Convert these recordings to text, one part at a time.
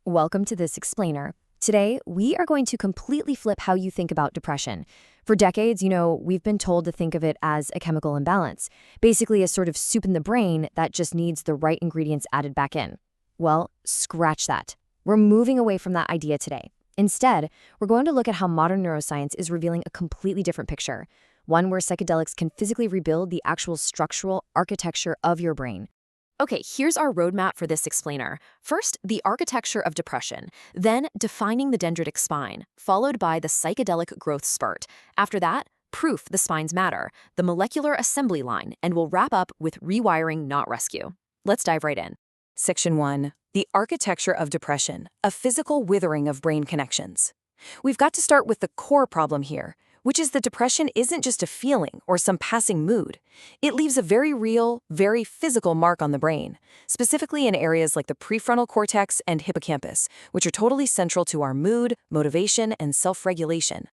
Welcome to this explainer. Today, we are going to completely flip how you think about depression. For decades, we've been told to think of it as a chemical imbalance, basically a sort of soup in the brain that just needs the right ingredients added back in. Well, scratch that. We're moving away from that idea today. Instead, we're going to look at how modern neuroscience is revealing a completely different picture, one where psychedelics can physically rebuild the actual structural architecture of your brain. Okay, here's our roadmap for this explainer. First, the architecture of depression, then defining the dendritic spine, followed by the psychedelic growth spurt. After that, proof the spines matter, the molecular assembly line, and we'll wrap up with rewiring, not rescue. Let's dive right in. Section 1. The architecture of depression, a physical withering of brain connections. We've got to start with the core problem here, which is that depression isn't just a feeling or some passing mood. It leaves a very real, very physical mark on the brain, specifically in areas like the prefrontal cortex and hippocampus, which are totally central to our mood, motivation, and self-regulation.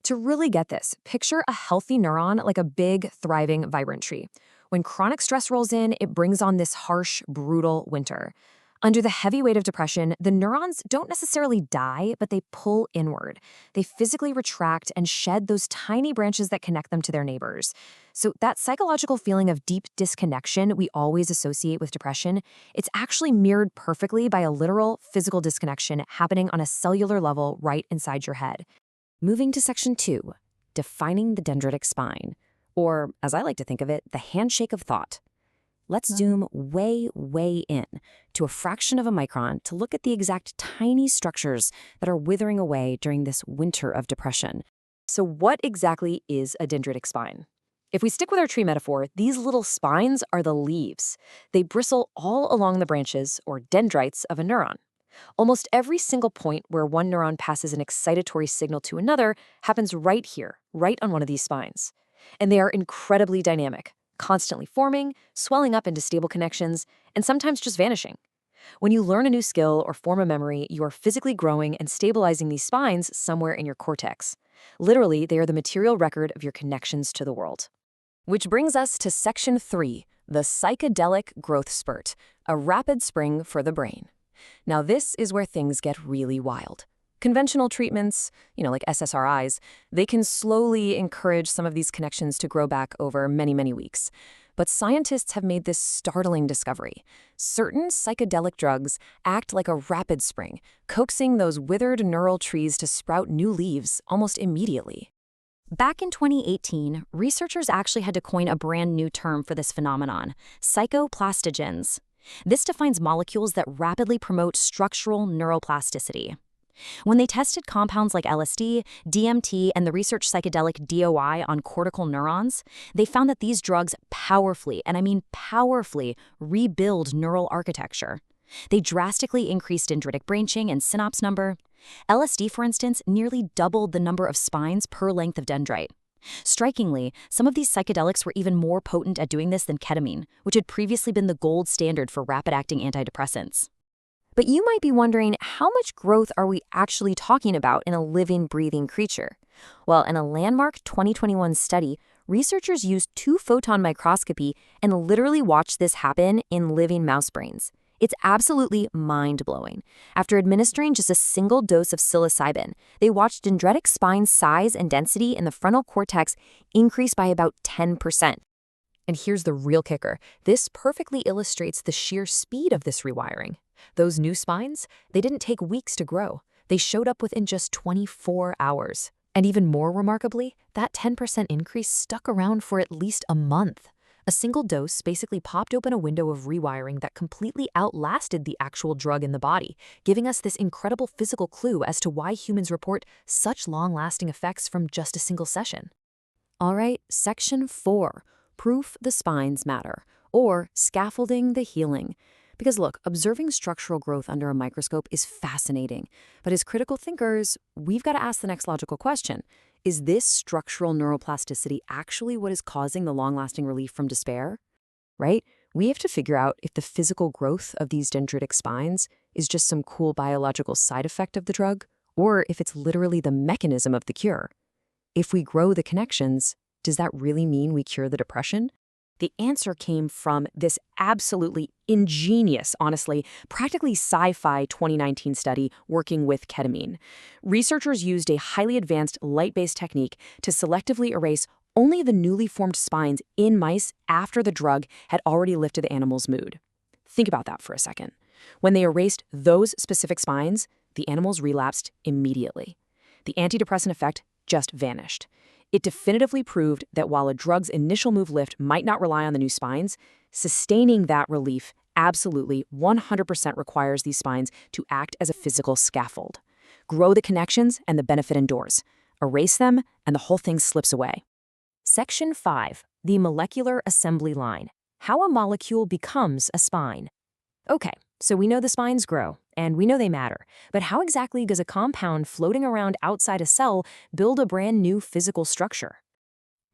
To really get this, picture a healthy neuron like a big, thriving, vibrant tree. When chronic stress rolls in, it brings on this harsh, brutal winter. Under the heavy weight of depression, the neurons don't necessarily die, but they pull inward. They physically retract and shed those tiny branches that connect them to their neighbors. So that psychological feeling of deep disconnection we always associate with depression, it's actually mirrored perfectly by a literal physical disconnection happening on a cellular level right inside your head. Moving to section 2, defining the dendritic spine, or as I like to think of it, the handshake of thought. Let's zoom way, way in to a fraction of a micron to look at the exact tiny structures that are withering away during this winter of depression. So what exactly is a dendritic spine? If we stick with our tree metaphor, these little spines are the leaves. They bristle all along the branches, or dendrites, of a neuron. Almost every single point where one neuron passes an excitatory signal to another happens right here, right on one of these spines. And they are incredibly dynamic, constantly forming, swelling up into stable connections, and sometimes just vanishing. When you learn a new skill or form a memory, you are physically growing and stabilizing these spines somewhere in your cortex. Literally, they are the material record of your connections to the world. Which brings us to section 3, the psychedelic growth spurt, a rapid spring for the brain. Now this is where things get really wild. Conventional treatments, like SSRIs, they can slowly encourage some of these connections to grow back over many, many weeks. But scientists have made this startling discovery. Certain psychedelic drugs act like a rapid spring, coaxing those withered neural trees to sprout new leaves almost immediately. Back in 2018, researchers actually had to coin a brand new term for this phenomenon, psychoplastogens. This defines molecules that rapidly promote structural neuroplasticity. When they tested compounds like LSD, DMT, and the research psychedelic DOI on cortical neurons, they found that these drugs powerfully, and I mean powerfully, rebuild neural architecture. They drastically increased dendritic branching and synapse number. LSD, for instance, nearly doubled the number of spines per length of dendrite. Strikingly, some of these psychedelics were even more potent at doing this than ketamine, which had previously been the gold standard for rapid-acting antidepressants. But you might be wondering, how much growth are we actually talking about in a living, breathing creature? Well, in a landmark 2021 study, researchers used 2-photon microscopy and literally watched this happen in living mouse brains. It's absolutely mind-blowing. After administering just a single dose of psilocybin, they watched dendritic spine size and density in the frontal cortex increase by about 10%. And here's the real kicker. This perfectly illustrates the sheer speed of this rewiring. Those new spines, they didn't take weeks to grow. They showed up within just 24 hours. And even more remarkably, that 10% increase stuck around for at least a month. A single dose basically popped open a window of rewiring that completely outlasted the actual drug in the body, giving us this incredible physical clue as to why humans report such long-lasting effects from just a single session. All right, section 4, proof the spines matter, or scaffolding the healing. Because look, observing structural growth under a microscope is fascinating. But as critical thinkers, we've got to ask the next logical question. Is this structural neuroplasticity actually what is causing the long-lasting relief from despair? Right? We have to figure out if the physical growth of these dendritic spines is just some cool biological side effect of the drug, or if it's literally the mechanism of the cure. If we grow the connections, does that really mean we cure the depression? The answer came from this absolutely ingenious, honestly, practically sci-fi 2019 study working with ketamine. Researchers used a highly advanced light-based technique to selectively erase only the newly formed spines in mice after the drug had already lifted the animal's mood. Think about that for a second. When they erased those specific spines, the animals relapsed immediately. The antidepressant effect just vanished. It definitively proved that while a drug's initial move lift might not rely on the new spines, sustaining that relief absolutely 100% requires these spines to act as a physical scaffold. Grow the connections and the benefit endures. Erase them and the whole thing slips away. Section 5. The molecular assembly line. How a molecule becomes a spine. Okay, so we know the spines grow, and we know they matter. But how exactly does a compound floating around outside a cell build a brand new physical structure?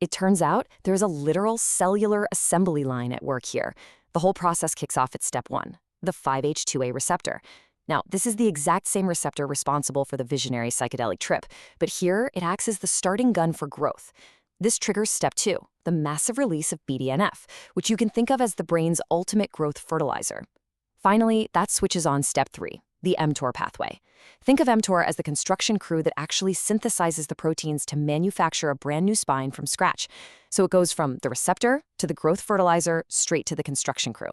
It turns out there's a literal cellular assembly line at work here. The whole process kicks off at step 1, the 5-HT2A receptor. Now, this is the exact same receptor responsible for the visionary psychedelic trip, but here it acts as the starting gun for growth. This triggers step 2, the massive release of BDNF, which you can think of as the brain's ultimate growth fertilizer. Finally, that switches on step 3, the mTOR pathway. Think of mTOR as the construction crew that actually synthesizes the proteins to manufacture a brand new spine from scratch. So it goes from the receptor to the growth fertilizer straight to the construction crew.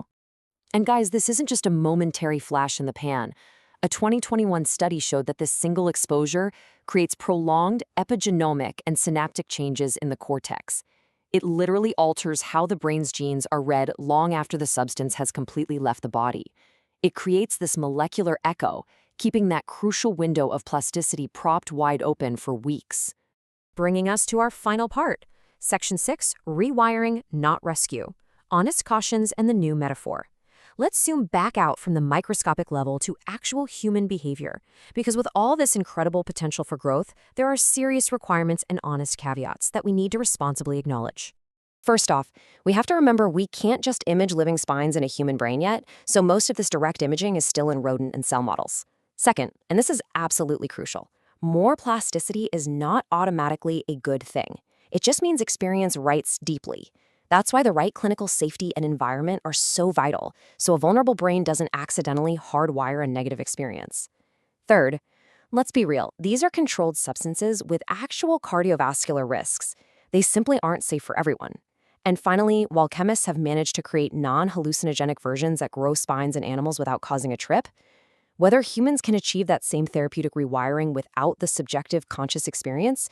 And guys, this isn't just a momentary flash in the pan. A 2021 study showed that this single exposure creates prolonged epigenomic and synaptic changes in the cortex. It literally alters how the brain's genes are read long after the substance has completely left the body. It creates this molecular echo, keeping that crucial window of plasticity propped wide open for weeks. Bringing us to our final part, Section 6, Rewiring, Not Rescue. Honest cautions and the new metaphor. Let's zoom back out from the microscopic level to actual human behavior, because with all this incredible potential for growth, there are serious requirements and honest caveats that we need to responsibly acknowledge. First off, we have to remember we can't just image living spines in a human brain yet, so most of this direct imaging is still in rodent and cell models. Second, and this is absolutely crucial, more plasticity is not automatically a good thing. It just means experience writes deeply. That's why the right clinical safety and environment are so vital, so a vulnerable brain doesn't accidentally hardwire a negative experience. Third, let's be real, these are controlled substances with actual cardiovascular risks. They simply aren't safe for everyone. And finally, while chemists have managed to create non-hallucinogenic versions that grow spines in animals without causing a trip, whether humans can achieve that same therapeutic rewiring without the subjective conscious experience,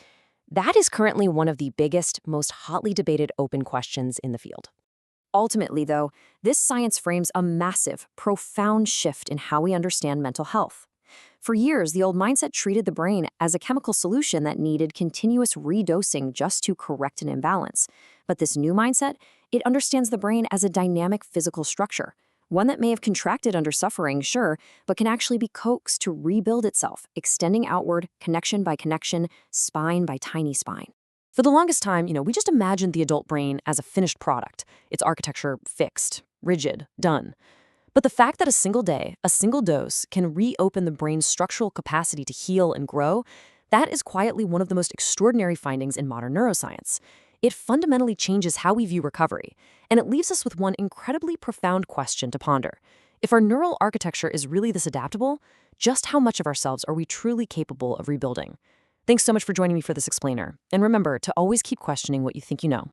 that is currently one of the biggest, most hotly debated open questions in the field. Ultimately, though, this science frames a massive, profound shift in how we understand mental health. For years, the old mindset treated the brain as a chemical solution that needed continuous redosing just to correct an imbalance. But this new mindset, it understands the brain as a dynamic physical structure, one that may have contracted under suffering, sure, but can actually be coaxed to rebuild itself, extending outward, connection by connection, spine by tiny spine. For the longest time, we just imagined the adult brain as a finished product, its architecture fixed, rigid, done. But the fact that a single day, a single dose, can reopen the brain's structural capacity to heal and grow, that is quietly one of the most extraordinary findings in modern neuroscience. It fundamentally changes how we view recovery, and it leaves us with one incredibly profound question to ponder. If our neural architecture is really this adaptable, just how much of ourselves are we truly capable of rebuilding? Thanks so much for joining me for this explainer, and remember to always keep questioning what you think you know.